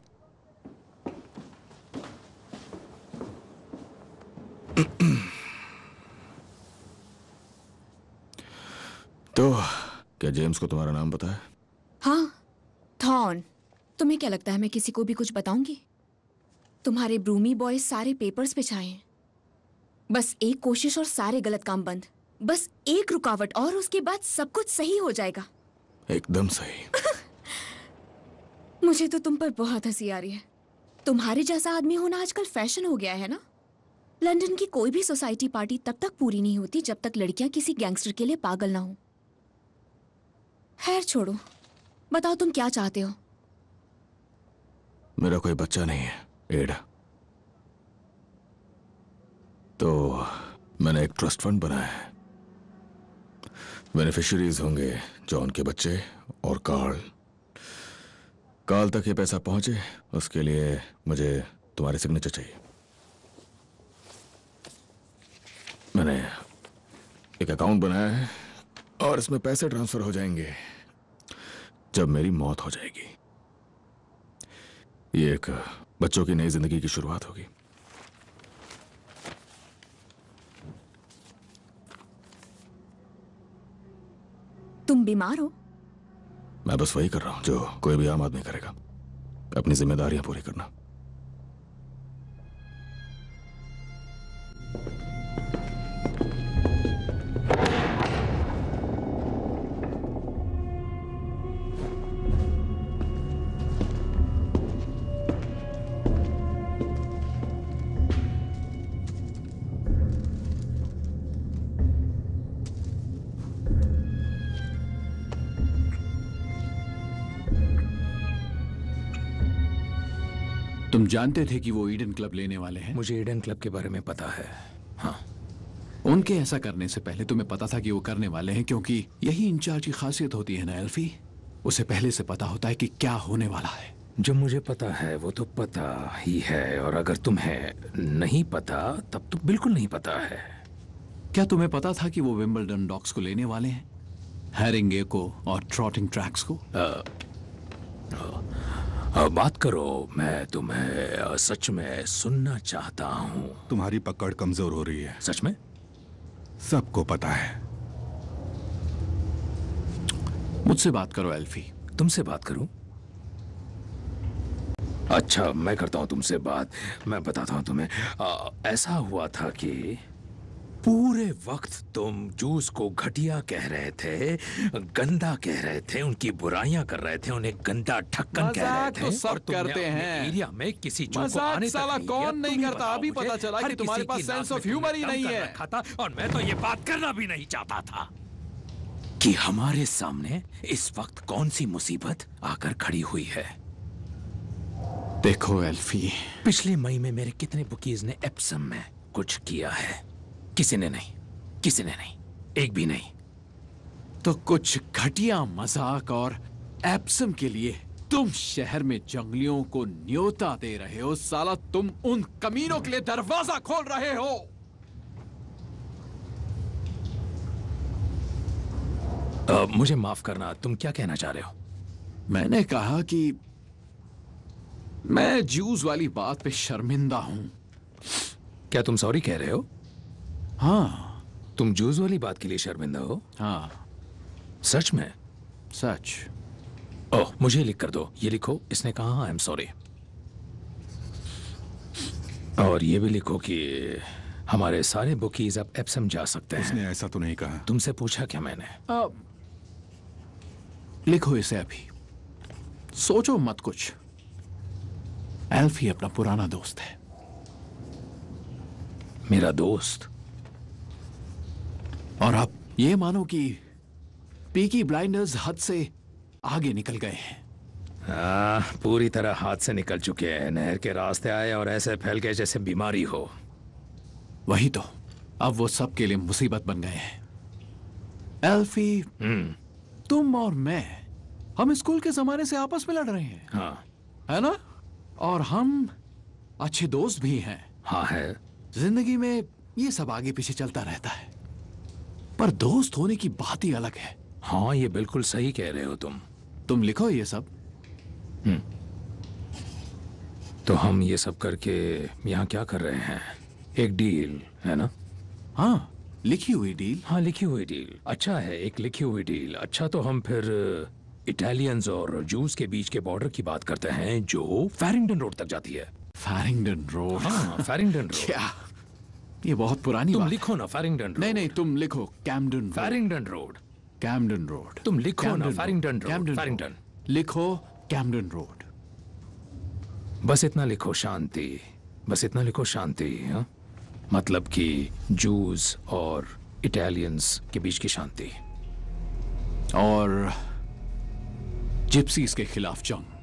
तो क्या जेम्स को तुम्हारा नाम पता है? हाँ, थॉर्न। तुम्हें क्या लगता है मैं किसी को भी कुछ बताऊंगी? तुम्हारे ब्रूमी बॉयज सारे पेपर्स पे छाए हैं। बस एक कोशिश और सारे गलत काम बंद। बस एक रुकावट और उसके बाद सब कुछ सही हो जाएगा। एकदम सही। मुझे तो तुम पर बहुत हंसी आ रही है। तुम्हारे जैसा आदमी होना आजकल फैशन हो गया है ना। लंदन की कोई भी सोसाइटी पार्टी तब तक पूरी नहीं होती जब तक लड़कियां किसी गैंगस्टर के लिए पागल ना हो। खैर छोड़ो, बताओ तुम क्या चाहते हो? मेरा कोई बच्चा नहीं है, एडा। तो मैंने एक ट्रस्ट फंड बनाया है। बेनिफिशियरीज होंगे जॉन के बच्चे और कार्ल तक ये पैसा पहुंचे, उसके लिए मुझे तुम्हारे सिग्नेचर चाहिए। मैंने एक अकाउंट बनाया है और इसमें पैसे ट्रांसफर हो जाएंगे जब मेरी मौत हो जाएगी। ये एक बच्चों की नई जिंदगी की शुरुआत होगी। तुम बीमार हो? मैं बस वही कर रहा हूं जो कोई भी आम आदमी करेगा, अपनी जिम्मेदारियां पूरी करना। तुम जानते थे कि वो ईडन क्लब लेने वाले हैं? मुझे ईडन क्लब के बारे में पता है। हाँ, उनके ऐसा करने से पहले तुम्हें पता था कि वो करने वाले हैं, क्योंकि यही इंचार्ज की खासियत होती है ना एल्फी। उसे पहले से पता होता है कि क्या होने वाला है। जो मुझे पता है वो तो पता ही है, और अगर तुम्हें नहीं पता तब तो बिल्कुल नहीं पता है। क्या तुम्हें पता था कि वो विंबलडन डॉक्स को लेने वाले हैं, हैरिंगे को और ट्रॉटिंग ट्रैक्स को? बात करो, मैं तुम्हें सच में सुनना चाहता हूँ। तुम्हारी पकड़ कमजोर हो रही है। सच में? सबको पता है। मुझसे बात करो एल्फी। तुमसे बात करूं? अच्छा, मैं करता हूं तुमसे बात। मैं बताता हूं तुम्हें। ऐसा हुआ था कि पूरे वक्त तुम जूस को घटिया कह रहे थे, गंदा कह रहे थे, उनकी बुराइयां कर रहे थे, उन्हें गंदा ठक्कन कह रहे थे। तो सब और तुमने करते अपने हैं। एरिया में किसी जू को मजाक आने साला तक नहीं कौन दिया। नहीं तुम ही करता? बताओ अभी मुझे, पता चला हर कि तुम्हारे किसी पास की नाक सेंस में ऑफ ह्यूमर ही तुमने नहीं दम कर है। रखा था, और मैं तो ये बात करना भी नहीं चाहता था कि हमारे सामने इस वक्त कौन सी मुसीबत आकर खड़ी हुई है। देखो एल्फी, पिछले मई में मेरे कितने बुकीज ने एप्सम में कुछ किया है? किसी ने नहीं, किसी ने नहीं, एक भी नहीं। तो कुछ घटिया मजाक और एप्सम के लिए तुम शहर में जंगलियों को न्योता दे रहे हो। साला तुम उन कमीनों के लिए दरवाजा खोल रहे हो। मुझे माफ करना, तुम क्या कहना चाह रहे हो? मैंने कहा कि मैं ज्यूज वाली बात पे शर्मिंदा हूं। क्या तुम सॉरी कह रहे हो? हाँ। तुम जूस वाली बात के लिए शर्मिंदा हो? हाँ। सच में? सच। ओह, मुझे लिख कर दो। ये लिखो, इसने कहा आई एम सॉरी। और ये भी लिखो कि हमारे सारे बुकीज अब एप्सम जा सकते हैं। उसने ऐसा तो नहीं कहा। तुमसे पूछा क्या मैंने? लिखो इसे अभी, सोचो मत कुछ। एल्फी अपना पुराना दोस्त है। मेरा दोस्त? और आप ये मानो कि पीकी ब्लाइंडर्स हद से आगे निकल गए हैं। पूरी तरह हाथ से निकल चुके हैं। नहर के रास्ते आए और ऐसे फैल गए जैसे बीमारी हो। वही तो, अब वो सब के लिए मुसीबत बन गए हैं। एल्फी, तुम और मैं, हम स्कूल के जमाने से आपस में लड़ रहे हैं। हाँ, है ना? और हम अच्छे दोस्त भी हैं। हाँ है। जिंदगी में ये सब आगे पीछे चलता रहता है, पर दोस्त होने की बात ही अलग है। हाँ, ये बिल्कुल सही कह रहे हो तुम लिखो ये सब। तो हम ये सब करके यहाँ क्या कर रहे हैं? एक डील है ना? हाँ, लिखी हुई डील? हाँ, लिखी हुई डील। अच्छा है, एक लिखी हुई डील। अच्छा, तो हम फिर इटालियंस और जूस के बीच के बॉर्डर की बात करते हैं, जो फैरिंगटन रोड तक जाती है। फैरिंगटन रोड? हाँ, फैरिंगटन रोड। क्या? ये बहुत पुरानी तुम बात लिखो ना फैरिंगटन रोड। नहीं, तुम लिखो कैम्पडन। फैरिंगटन रोड। कैम्पडन रोड। तुम लिखो ना फैरिंगटन रोड। फैरिंगटन। लिखो कैम्पडन रोड। बस इतना लिखो, शांति। बस इतना लिखो, शांति। हाँ, मतलब कि जूस और इटालियंस के बीच की शांति और जिप्सीज के खिलाफ जंग।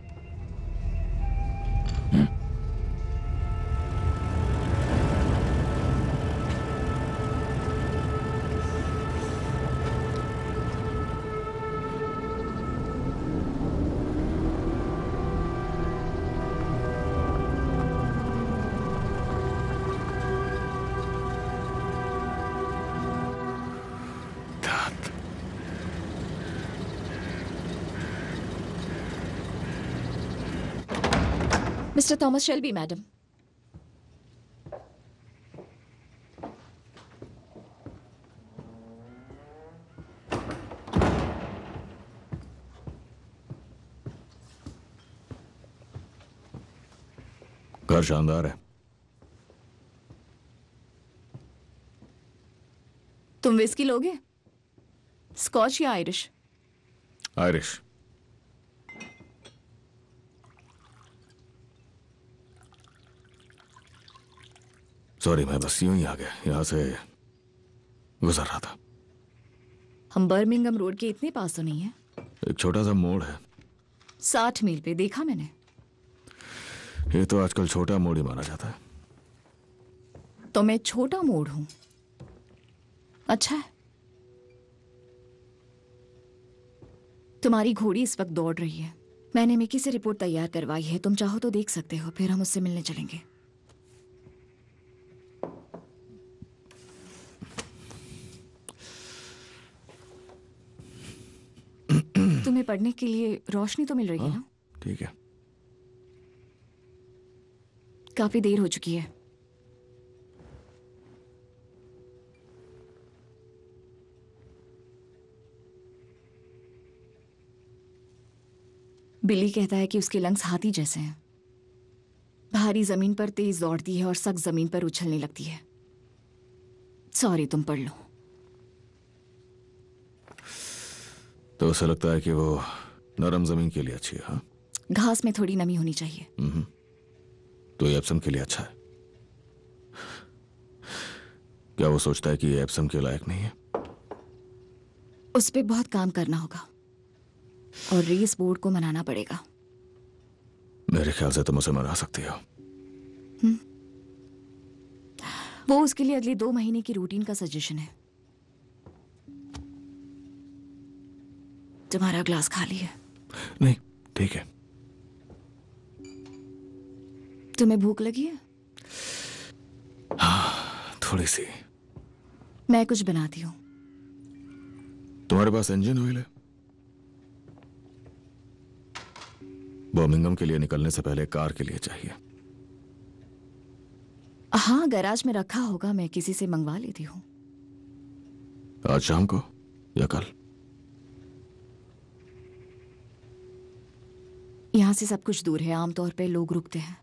Mister Thomas Shelby, madam. घर शानदार है। तुम विस्की लोगे? स्कॉच या आयरिश? आयरिश। सॉरी, मैं बस यूं ही आ गया, यहां से गुजर रहा था। हम बर्मिंघम रोड के इतने पास तो नहीं है। एक छोटा सा मोड़ है। 60 मील पे, देखा मैंने। ये तो आजकल छोटा मोड़ ही माना जाता है। तो मैं छोटा मोड़ हूं। अच्छा है। तुम्हारी घोड़ी इस वक्त दौड़ रही है। मैंने मिकी से रिपोर्ट तैयार करवाई है, तुम चाहो तो देख सकते हो, फिर हम उससे मिलने चलेंगे। तुम्हें पढ़ने के लिए रोशनी तो मिल रही है ना? ठीक है। काफी देर हो चुकी है। बिली कहता है कि उसके लंग्स हाथी जैसे हैं। भारी जमीन पर तेज दौड़ती है और सख्त जमीन पर उछलने लगती है। सॉरी, तुम पढ़ लो। तो उसे लगता है कि वो नरम जमीन के लिए अच्छी है। हाँ? घास में थोड़ी नमी होनी चाहिए। तो ये एप्सम के लिए अच्छा है। क्या वो सोचता है कि ये एप्सम के लायक नहीं है? उस पे बहुत काम करना होगा और रेस बोर्ड को मनाना पड़ेगा। मेरे ख्याल से तुम उसे मना सकती हो। वो उसके लिए अगले 2 महीने की रूटीन का सजेशन है। तुम्हारा ग्लास खाली है? नहीं, ठीक है। तुम्हें भूख लगी है? हाँ, थोड़ी सी। मैं कुछ बनाती हूँ। तुम्हारे पास इंजन ऑयल है? बर्मिंघम के लिए निकलने से पहले कार के लिए चाहिए। हाँ, गैराज में रखा होगा, मैं किसी से मंगवा लेती हूँ। आज शाम को या कल? यहाँ से सब कुछ दूर है, आमतौर पे लोग रुकते हैं।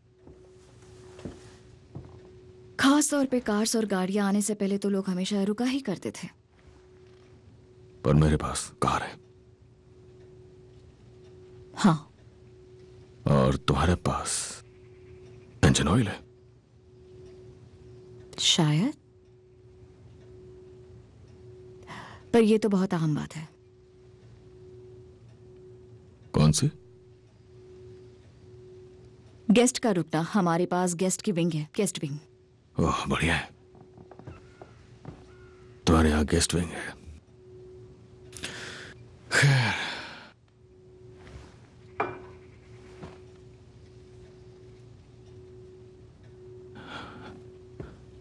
खास तौर पे कार्स और गाड़ियां आने से पहले तो लोग हमेशा रुका ही करते थे। पर मेरे पास कार है। हाँ। और तुम्हारे पास इंजन ऑयल है? शायद, पर यह तो बहुत आम बात है। कौन सी? गेस्ट का रुकना। हमारे पास गेस्ट की विंग है, गेस्ट विंग। ओह, बढ़िया है। तुम्हारे यहाँ गेस्ट विंग है। खैर,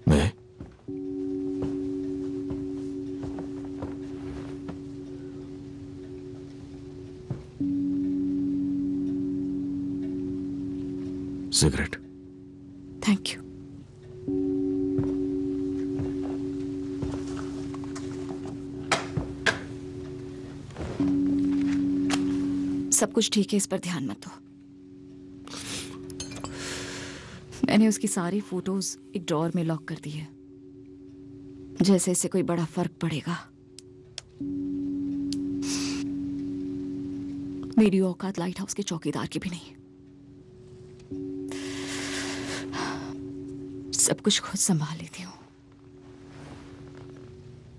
मैं सिगरेट। Thank you. सब कुछ ठीक है, इस पर ध्यान मत दो। मैंने उसकी सारी फोटोज एक ड्रॉअर में लॉक कर दी है, जैसे इससे कोई बड़ा फर्क पड़ेगा। मेरी औकात लाइट हाउस के चौकीदार की भी नहीं। सब कुछ खुद संभाल लेती हूँ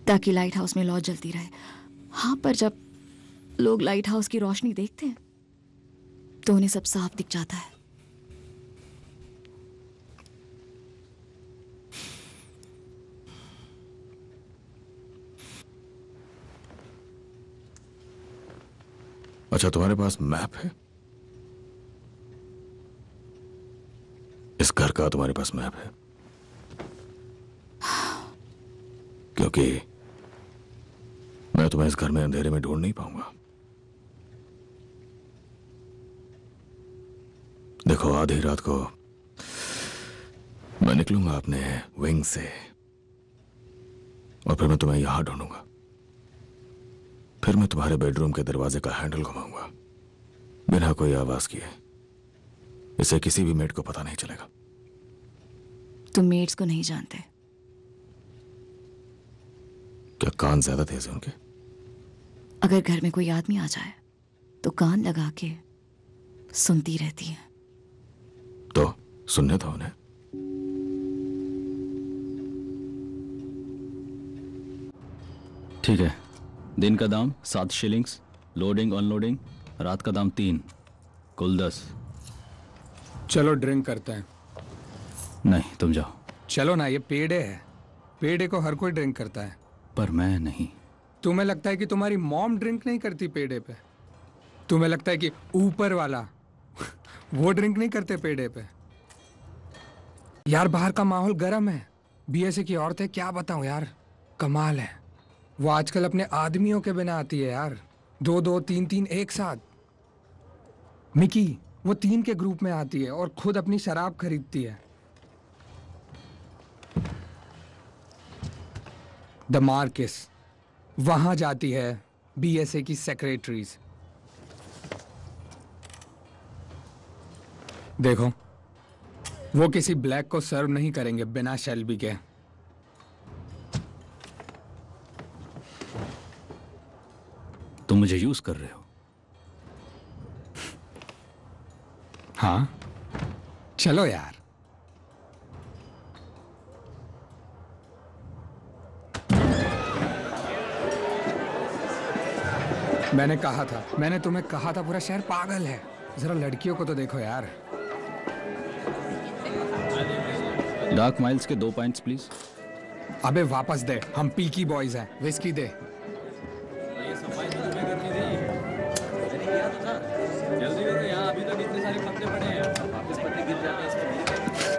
ताकि लाइट हाउस में लौ जलती रहे। हाँ, पर जब लोग लाइट हाउस की रोशनी देखते हैं तो उन्हें सब साफ दिख जाता है। अच्छा, तुम्हारे पास मैप है? इस घर का तुम्हारे पास मैप है? क्योंकि मैं तुम्हें इस घर में अंधेरे में ढूंढ नहीं पाऊंगा। देखो, आधी रात को मैं निकलूंगा अपने विंग से और फिर मैं तुम्हें यहां ढूंढूंगा। फिर मैं तुम्हारे बेडरूम के दरवाजे का हैंडल घुमाऊंगा बिना कोई आवाज किए। इसे किसी भी मेड को पता नहीं चलेगा। तुम मेड्स को नहीं जानते। क्या कान ज्यादा तेज है उनके? अगर घर में कोई आदमी आ जाए तो कान लगा के सुनती रहती है। तो सुनने दो उन्हें। ठीक है, दिन का दाम 7 शिलिंग्स, लोडिंग अनलोडिंग, रात का दाम 3, कुल 10। चलो ड्रिंक करते हैं। नहीं, तुम जाओ। चलो ना, ये पेड़े है। पेड़े को हर कोई ड्रिंक करता है। पर मैं नहीं। तुम्हें लगता है कि तुम्हारी मॉम ड्रिंक नहीं करती पेड़े पे? तुम्हें लगता है कि ऊपर वाला वो ड्रिंक नहीं करते पेड़े पे? यार, बाहर का माहौल गर्म है। बीएसए की औरत है, क्या बताऊं यार, कमाल है। वो आजकल अपने आदमियों के बिना आती है यार, 2-2, 3-3 एक साथ। मिकी, वो 3 के ग्रुप में आती है और खुद अपनी शराब खरीदती है। द मार्किस, वहां जाती है बीएसए की सेक्रेटरीज। देखो, वो किसी ब्लैक को सर्व नहीं करेंगे बिना शेल्बी के। तुम मुझे यूज कर रहे हो? हाँ, चलो यार। मैंने तुम्हें कहा था पूरा शहर पागल है। जरा लड़कियों को तो देखो यार। डार्क माइल्स के 2 पॉइंट्स प्लीज। अबे वापस दे, हम पीकी बॉयज हैं। विस्की दे।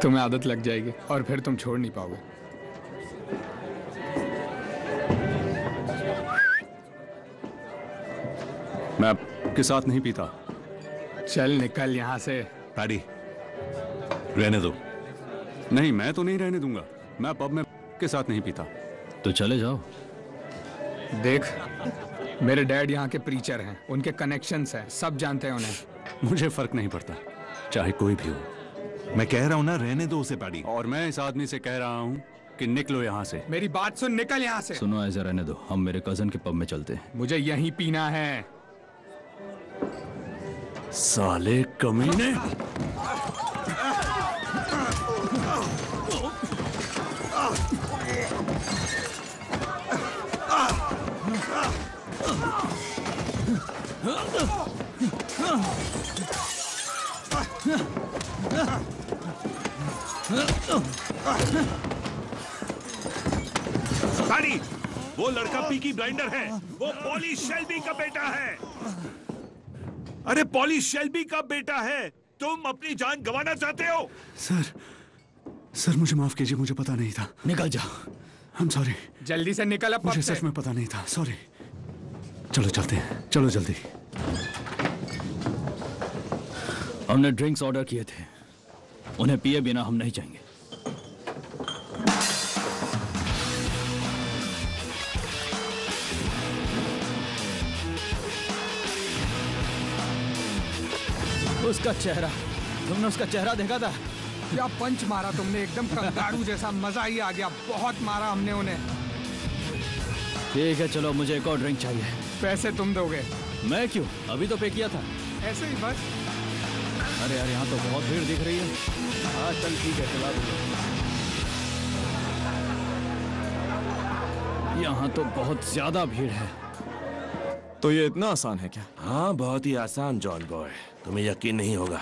तुम्हें आदत लग जाएगी और फिर तुम छोड़ नहीं पाओगे। मैं आपके साथ नहीं पीता। चल निकल यहाँ से। पैडी, रहने दो। नहीं, मैं तो नहीं रहने दूंगा। मैं पब में के साथ नहीं पीता। तो चले जाओ। देख, मेरे डैड यहाँ के प्रीचर हैं, उनके कनेक्शंस हैं, सब जानते हैं उन्हें। मुझे फर्क नहीं पड़ता, चाहे कोई भी हो। मैं कह रहा हूं ना, रहने दो उसे पैडी। और मैं इस आदमी से कह रहा हूं कि निकलो यहाँ से। मेरी बात सुन, निकल यहाँ से। सुनो, ऐसा रहने दो। हम मेरे कजन के पब में चलते हैं। मुझे यहीं पीना है। साले कमीने। पैडी, वो लड़का पीकी ब्लाइंडर है। वो पॉली शेल्बी का बेटा है। अरे, पॉली शेल्बी का बेटा है। तुम अपनी जान गंवाना चाहते हो? सर मुझे माफ कीजिए, मुझे पता नहीं था। निकल जा। I'm sorry। जल्दी से निकल अब। मुझे सच में पता नहीं था, सॉरी। चलो चलते हैं, चलो जल्दी। हमने ड्रिंक्स ऑर्डर किए थे, उन्हें पिए बिना हम नहीं जाएंगे। उसका चेहरा, तुमने उसका चेहरा देखा था? क्या पंच मारा तुमने, एकदम कंगारू जैसा, मजा ही आ गया, बहुत मारा हमने उन्हें। ठीक है चलो, मुझे एक और ड्रिंक चाहिए। पैसे तुम दोगे? मैं क्यों, अभी तो पे किया था। ऐसे ही बस। अरे यार यहाँ तो बहुत भीड़ दिख रही है। हाँ चल ठीक है, चला दूंगा। यहाँ तो बहुत ज्यादा भीड़ है। तो ये इतना आसान है क्या? हाँ बहुत ही आसान जॉन बॉय, तुम्हें यकीन नहीं होगा।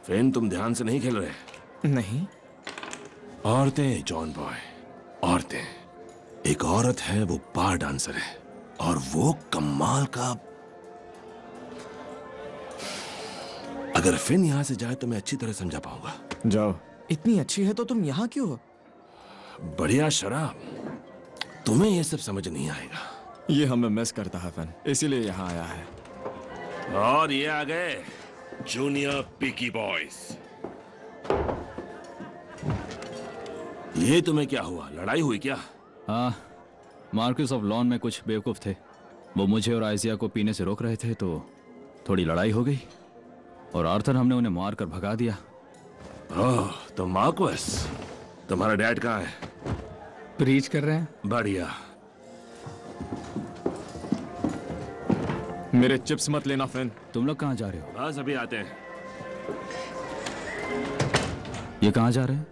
फिन तुम ध्यान से नहीं खेल रहे। नहीं। औरतें जॉन बॉय, औरतें। एक औरत है, वो बार डांसर है और वो कमाल का। अगर फिन यहाँ से जाए तो मैं अच्छी तरह समझा पाऊंगा। जाओ। इतनी अच्छी है तो तुम यहाँ क्यों हो? बढ़िया शराब, तुम्हें ये सब समझ नहीं आएगा। ये हमें मिस करता है फिन, इसीलिए यहाँ आया है। और ये आ गए जूनियर पिकी बॉयज। ये तुम्हें क्या हुआ, लड़ाई हुई क्या? हाँ, मार्क्यूस ऑफ लॉन में कुछ बेवकूफ थे। वो मुझे और आइजिया को पीने से रोक रहे थे, तो थोड़ी लड़ाई हो गई और आर्थर हमने उन्हें मार कर भगा दिया। ओह, तो मार्क्वस, तुम्हारा डैड कहाँ है? प्रीच कर रहे हैं। बढ़िया। मेरे चिप्स मत लेना फिन। तुम लोग कहाँ जा रहे हो? बस अभी आते हैं। ये कहाँ जा रहे हैं?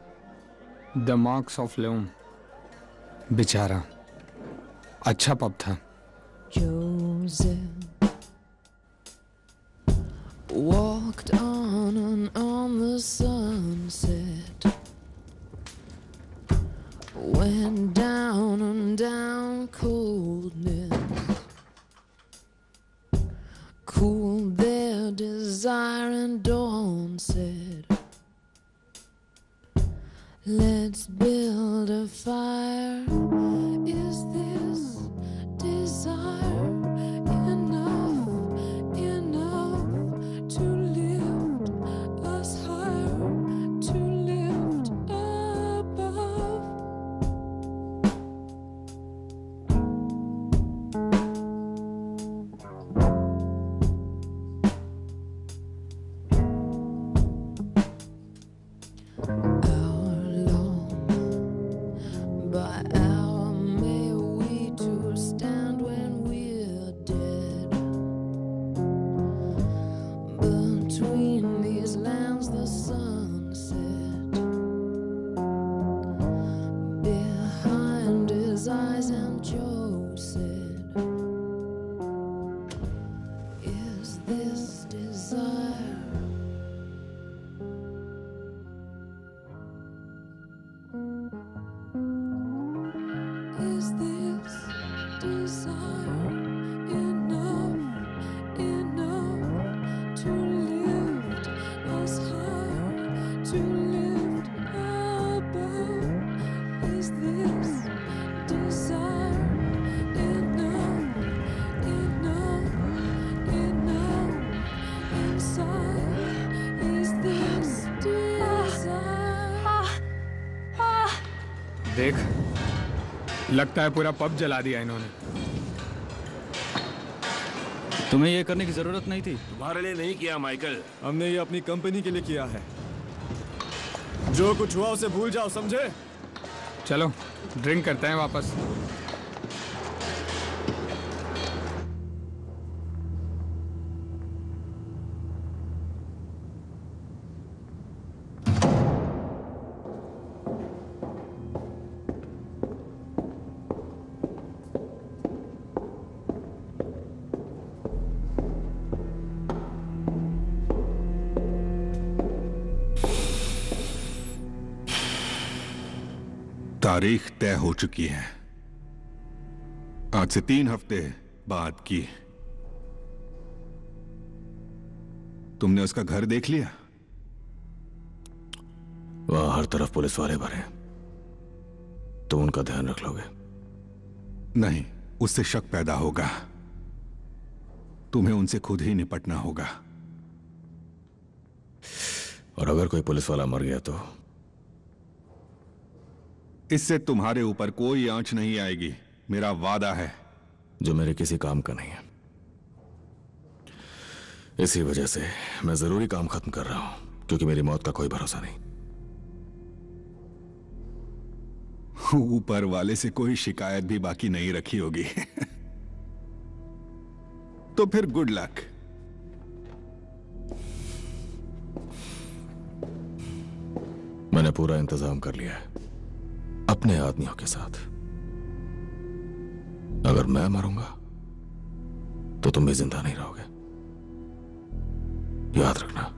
The marks of loom. बेचारा, अच्छा पब था। Joseph walked on and on the sunset, went down and down coldness, cooled their desire, and dawn said, let's build a fire. Is this desire enough to lift us higher, to lift above? By hour may we two stand when we're dead. Between these lands the sun set. Behind his eyes, and Joe said, is this desire? Is this desire enough to lift us higher, to lift above? Is this desire enough inside? Is this desire? देख, लगता है पूरा pub जला दिया इन्होंने। तुम्हें ये करने की जरूरत नहीं थी। तुम्हारे लिए नहीं किया माइकल, हमने ये अपनी कंपनी के लिए किया है। जो कुछ हुआ उसे भूल जाओ, समझे? चलो ड्रिंक करते हैं वापस। तारीख तय हो चुकी है। आज से 3 हफ्ते बाद की। तुमने उसका घर देख लिया? वहां हर तरफ पुलिस वाले भरे, तो उनका ध्यान रख लोगे? नहीं, उससे शक पैदा होगा। तुम्हें उनसे खुद ही निपटना होगा। और अगर कोई पुलिस वाला मर गया तो? इससे तुम्हारे ऊपर कोई आंच नहीं आएगी, मेरा वादा है। जो मेरे किसी काम का नहीं है। इसी वजह से मैं जरूरी काम खत्म कर रहा हूं, क्योंकि मेरी मौत का कोई भरोसा नहीं। ऊपर वाले से कोई शिकायत भी बाकी नहीं रखी होगी। तो फिर गुड लक। मैंने पूरा इंतजाम कर लिया है अपने आदमियों के साथ। अगर मैं मरूंगा तो तुम भी जिंदा नहीं रहोगे, याद रखना।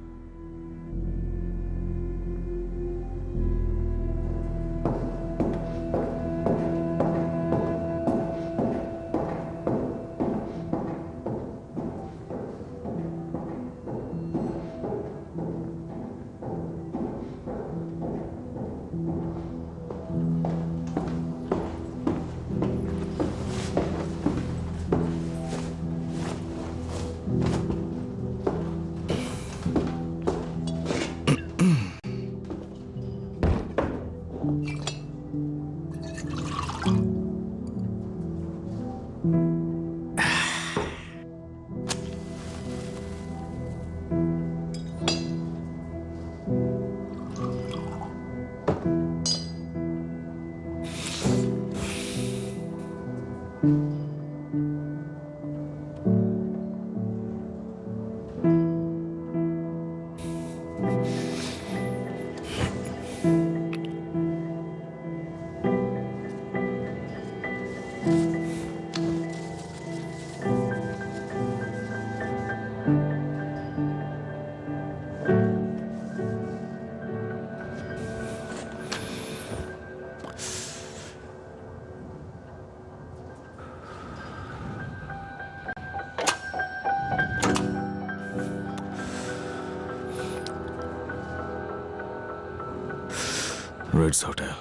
Ritz Hotel,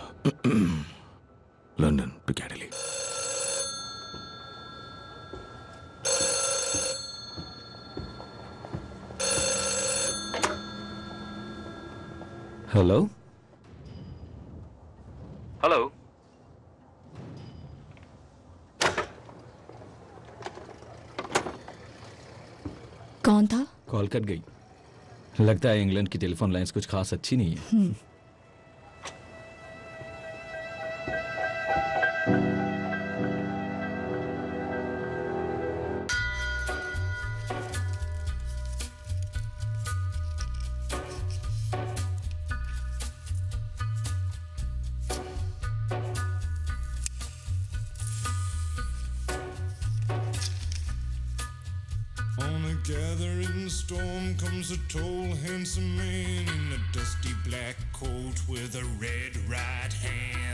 London, Piccadilly. Hello hello. कौन था? कॉल कट गई। लगता है इंग्लैंड की टेलीफोन लाइंस कुछ खास अच्छी नहीं है। On a gathering storm comes a tall, handsome man in a dusty black coat with a red right hand.